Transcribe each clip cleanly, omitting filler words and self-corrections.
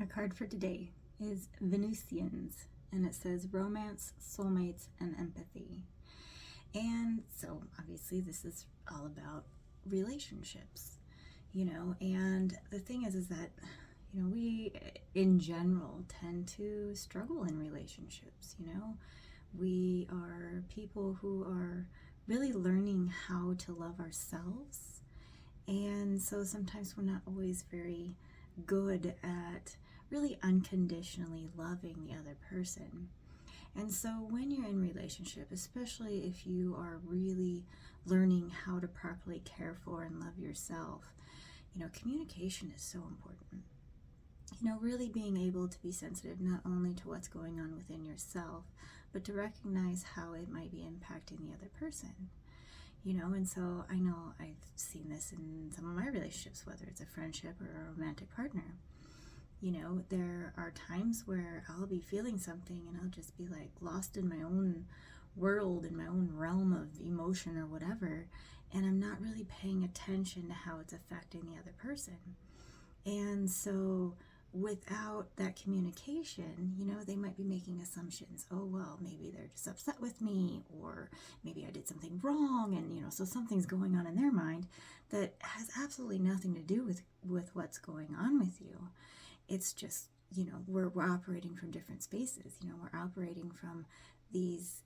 Our card for today is Venusians, and it says romance, soulmates, and empathy. And so obviously this is all about relationships, and the thing is that, we in general tend to struggle in relationships. We are people who are really learning how to love ourselves. And so sometimes we're not always very good at really unconditionally loving the other person. And so when you're in relationship, especially if you are really learning how to properly care for and love yourself, communication is so important. Really being able to be sensitive not only to what's going on within yourself, but to recognize how it might be impacting the other person. And so I know I've seen this in some of my relationships, whether it's a friendship or a romantic partner. There are times where I'll be feeling something and I'll just be like lost in my own world, in my own realm of emotion or whatever, and I'm not really paying attention to how it's affecting the other person. And so without that communication, they might be making assumptions. Oh, well, maybe they're just upset with me, or maybe I did something wrong, and so something's going on in their mind that has absolutely nothing to do with what's going on with you. It's just, we're operating from different spaces. We're operating from these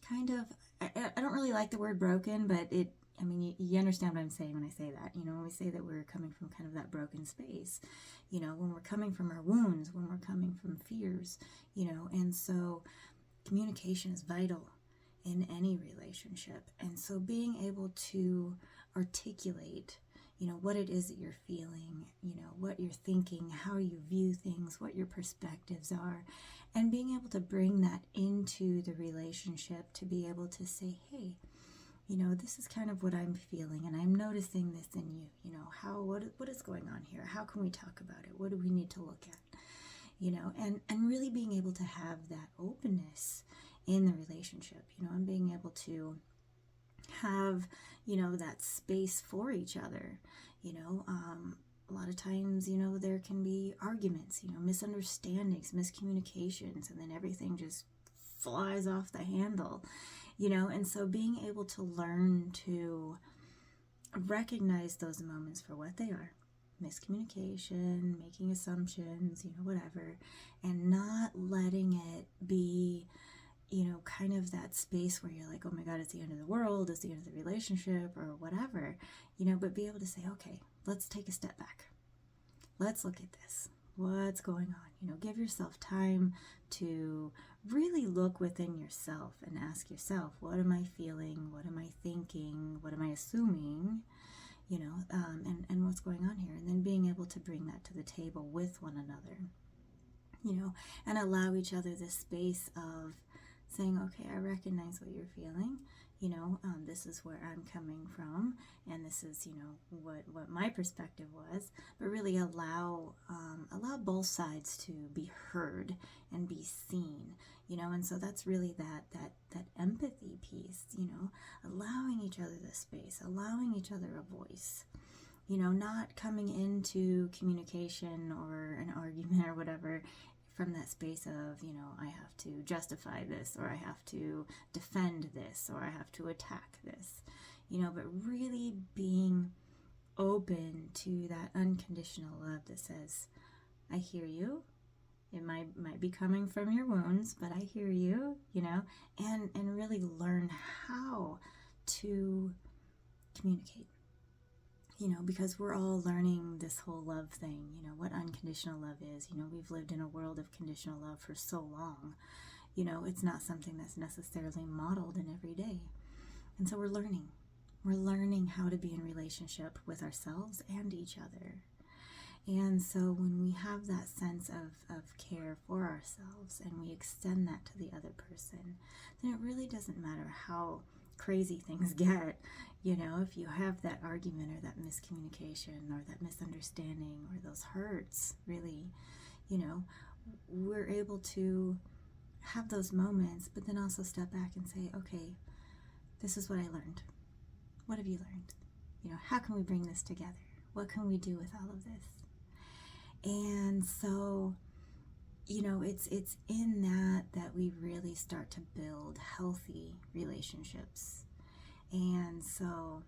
kind of, I don't really like the word broken, but you understand what I'm saying when I say that. When we say that we're coming from kind of that broken space, when we're coming from our wounds, when we're coming from fears, and so communication is vital in any relationship. And so being able to articulate, what it is that you're feeling, what you're thinking, how you view things, what your perspectives are, and being able to bring that into the relationship to be able to say, hey, this is kind of what I'm feeling, and I'm noticing this in you. What is going on here? How can we talk about it? What do we need to look at? And really being able to have that openness in the relationship, and being able to have, that space for each other. A lot of times, there can be arguments, misunderstandings, miscommunications, and then everything just flies off the handle. And so being able to learn to recognize those moments for what they are, miscommunication, making assumptions, whatever, and not letting it be, kind of that space where you're like, oh my God, it's the end of the world, it's the end of the relationship or whatever, but be able to say, okay, let's take a step back. Let's look at this. What's going on? Give yourself time to really look within yourself and ask yourself, what am I feeling? What am I thinking? What am I assuming? And what's going on here? And then being able to bring that to the table with one another, and allow each other this space of saying, okay, I recognize what you're feeling. This is where I'm coming from, and this is, what my perspective was. But really allow both sides to be heard and be seen. And so that's really that empathy piece. Allowing each other the space, allowing each other a voice. Not coming into communication or an argument or whatever from that space of, I have to justify this, or I have to defend this, or I have to attack this, but really being open to that unconditional love that says, I hear you. It might be coming from your wounds, but I hear you, and really learn how to communicate. Because we're all learning this whole love thing, what unconditional love is. We've lived in a world of conditional love for so long. It's not something that's necessarily modeled in every day. And so we're learning. We're learning how to be in relationship with ourselves and each other. And so when we have that sense of care for ourselves and we extend that to the other person, then it really doesn't matter how crazy things get. If you have that argument or that miscommunication or that misunderstanding or those hurts, really, we're able to have those moments, but then also step back and say, okay, this is what I learned. What have you learned? How can we bring this together? What can we do with all of this? And so, it's in that we really start to build healthy relationships. And so,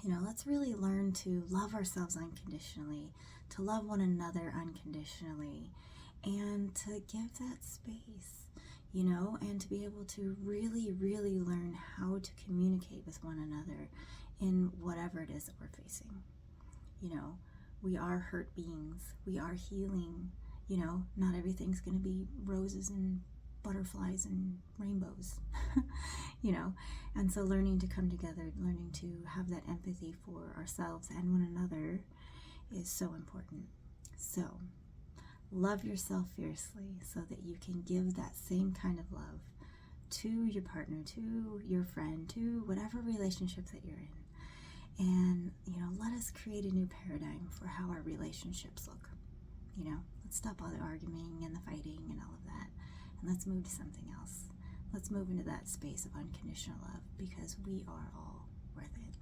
let's really learn to love ourselves unconditionally, to love one another unconditionally, and to give that space, and to be able to really, really learn how to communicate with one another in whatever it is that we're facing. We are hurt beings. We are healing. Not everything's going to be roses and butterflies and rainbows, and so learning to come together, learning to have that empathy for ourselves and one another is so important. So love yourself fiercely so that you can give that same kind of love to your partner, to your friend, to whatever relationship that you're in. And, let us create a new paradigm for how our relationships look. Let's stop all the arguing and the fighting and all of that. And let's move to something else. Let's move into that space of unconditional love, because we are all worth it.